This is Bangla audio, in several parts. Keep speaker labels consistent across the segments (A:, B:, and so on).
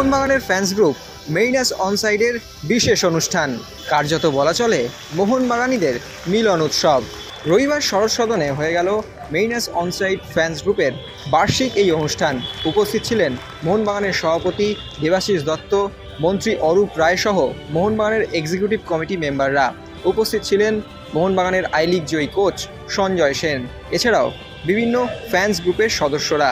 A: মোহনবাগানের ফ্যান্স গ্রুপ মেরিনাস অনসাইডের বিশেষ অনুষ্ঠান, কার্যত বলা চলে মোহনবাগানীদের মিলন উৎসব। রবিবার শরৎ সদনে হয়ে গেল মেরিনাস অনসাইড ফ্যান্স গ্রুপের বার্ষিক এই অনুষ্ঠান। উপস্থিত ছিলেন মোহনবাগানের সভাপতি দেবাশিস দত্ত, মন্ত্রী অরূপ রায় সহ মোহনবাগানের এক্সিকিউটিভ কমিটি মেম্বাররা। উপস্থিত ছিলেন মোহনবাগানের I league Joyee coach Sanjay Sen, এছাড়াও বিভিন্ন ফ্যান্স গ্রুপের সদস্যরা।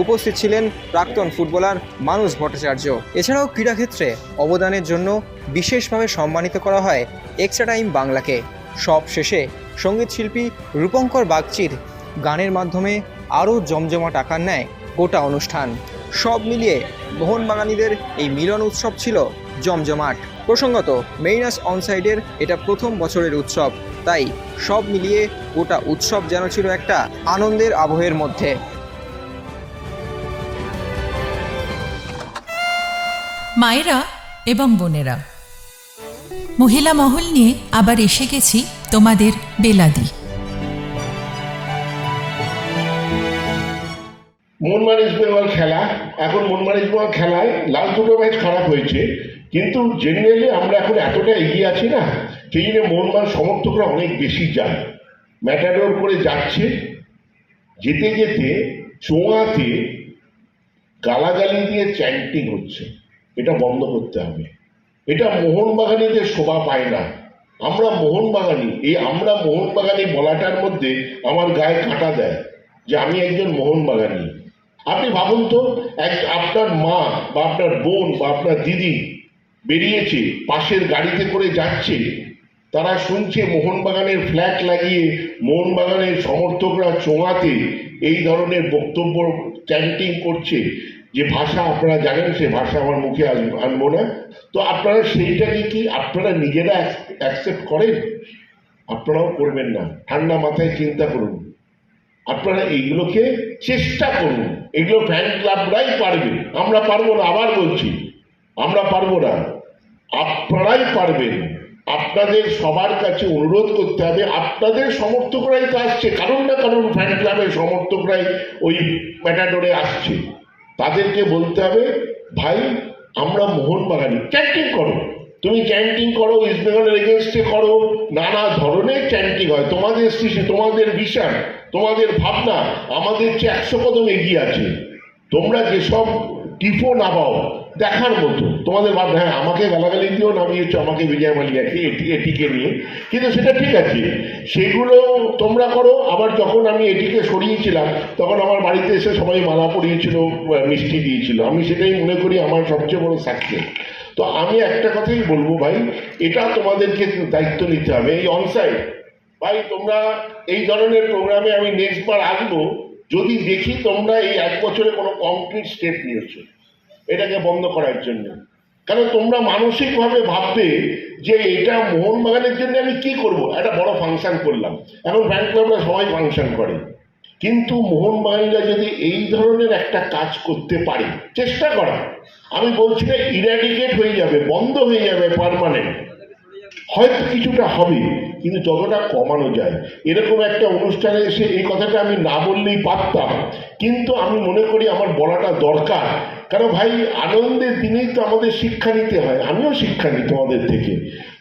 A: উপস্থিত ছিলেন প্রাক্তন ফুটবলার মানুষ ভট্টাচার্য। এছাড়াও ক্রীড়াক্ষেত্রে অবদানের জন্য বিশেষভাবে সম্মানিত করা হয় এক্সট্রা টাইম বাংলাকে। সব শেষে সঙ্গীত শিল্পী রূপঙ্কর বাগচির গানের মাধ্যমে আরও জমজমাট আকার নেয় গোটা অনুষ্ঠান। সব মিলিয়ে মোহনবাগানীদের এই মিলন উৎসব ছিল জমজমাট। প্রসঙ্গত মেরিনাস অনসাইডের এটা প্রথম বছরের উৎসব, তাই সব মিলিয়ে গোটা উৎসব যেন ছিল একটা আনন্দের আবহের মধ্যে।
B: মায়েরা এবং বোনেরা, মহিলা মহল নিয়ে আবার এসে গেছি তোমাদের বেলাদি।
C: মোহনবাগান ইস্ট বেঙ্গল খেলা, এখন মোহনবাগান ইস্ট বেঙ্গল খেলায় লাস্ট দুটো ম্যাচ খারাপ হয়েছে, কিন্তু জেনারেলি আমরা এখন এতটা এগিয়ে আছি না, সেই জন্য মোহনবাগান সমর্থকরা অনেক বেশি যায়, ম্যাটাডোর করে যাচ্ছে। যেতে যেতে চোঙাতে গালাগালি দিয়ে চ্যান্টিং হচ্ছে, এটা বন্ধ করতে হবে। এটা মোহনবাগানীদের শোভা পায় না। আমরা মোহনবাগানী, এই আমরা মোহনবাগানী বলাটার মধ্যে আমার গায়ে কাঁটা দেয় যে আমি একজন মোহনবাগানী। আপনি ভাবুন তো, আপনার মা বা আপনার বোন বা আপনার দিদি বেরিয়েছে, পাশের গাড়িতে করে যাচ্ছে, তারা শুনছে মোহনবাগানের ফ্ল্যাগ লাগিয়ে মোহনবাগানের সমর্থকরা চোঙাতে এই ধরনের বক্তব্য চ্যান্টিং করছে, যে ভাষা আপনারা জানেন, সে ভাষা আমার মুখে আনবো না। তো আপনারা সেইটাকে কি আপনারা নিজেরা অ্যাকসেপ্ট করেন? আপনারাও করবেন না। ঠান্ডা মাথায় চিন্তা করুন, আপনারা এইগুলোকে চেষ্টা করুন। এগুলো ফ্যান ক্লাবরাই পারবে, আমরা পারবো না। আবার বলছি, আমরা পারবো না, আপনারাই পারবেন। আপনাদের সবার কাছে অনুরোধ করতে হবে, আপনাদের সমর্থকরাই তো আসছে, কারণ না কারণ ফ্যান ক্লাবের সমর্থকরাই ওই ম্যাটাডোরে আসছে। তাদেরকে বলতে হবে, ভাই আমরা মোহনবাগানী, চ্যান্টিং করো, তুমি চ্যান্টিং করো, ইস্ট বেঙ্গলের এগেনস্টে করো, নানা ধরনের চ্যান্টিং হয়। তোমাদের সৃষ্টি, তোমাদের ভিশন, তোমাদের ভাবনা আমাদের চেয়ে 100 কদম এগিয়ে আছে। তোমরা যেসব টিফো নামাও দেখার মতো, তোমাদের ভাবনা, হ্যাঁ আমাকে গালাগালি দিয়েও নামিয়েছো, আমাকে বিজয় মালিয়াকে এটিকে নিয়ে, কিন্তু সেটা ঠিক আছে, সেগুলো তোমরা করো। আবার যখন আমি এটিকে সরিয়েছিলাম, তখন আমার বাড়িতে এসে সবাই মালা পরিয়েছিল, মিষ্টি দিয়েছিল। আমি সেটাই মনে করি আমার সবচেয়ে বড় সাকসেস। তো আমি একটা কথাই বলবো, ভাই এটা তোমাদেরকে দায়িত্ব নিতে হবে। এই অনসাইড, ভাই তোমরা এই ধরনের প্রোগ্রামে আমি নেক্সট বার আসবো যদি দেখি তোমরা এই 1 বছরে কোনো কংক্রিট স্টেপ নিয়েছো এটাকে বন্ধ করার জন্য। কারণ তোমরা মানসিকভাবে ভাববে যে এটা মোহনবাগানের জন্য আমি কি করব, একটা বড় ফাংশন করলাম। এখন ফ্যান ক্লাবরা সবাই ফাংশন করে, কিন্তু মোহনবাগানীরা যদি এই ধরনের একটা কাজ করতে পারে, চেষ্টা করা, আমি বলছি না ইরাডিকেট হয়ে যাবে, বন্ধ হয়ে যাবে পার্মানেন্ট, হয়তো কিছুটা হবে, কিন্তু যতটা কমানো যায়। এরকম একটা অনুষ্ঠানে এসে এই কথাটা আমি না বললেই পারতাম, কিন্তু আমি মনে করি আমার বলাটা দরকার। কারণ ভাই আনন্দের দিনেই তো আমাদের শিক্ষা নিতে হয়, আমিও শিক্ষা নিই তোমাদের থেকে।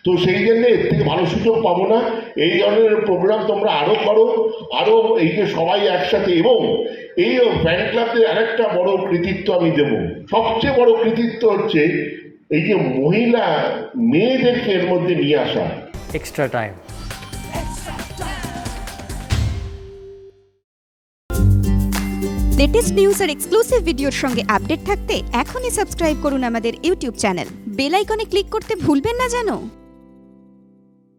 C: তো সেই জন্য এর থেকে ভালো সুযোগ পাবো না। এই ধরনের প্রোগ্রাম তোমরা আরও করো, আরও এই যে সবাই একসাথে। এবং এই ফ্যান ক্লাবদের আরেকটা বড় কৃতিত্ব আমি দেব, সবচেয়ে বড় কৃতিত্ব হচ্ছে এই যে মহিলা মেয়েদেরকে এর মধ্যে নিয়ে আসা।
D: Extra time.
E: লেটেস্ট নিউজ আর এক্সক্লুসিভ ভিডিওর সঙ্গে আপডেট থাকতে এখনই সাবস্ক্রাইব করুন আমাদের ইউটিউব চ্যানেল। বেল আইকনে ক্লিক করতে ভুলবেন না যেন।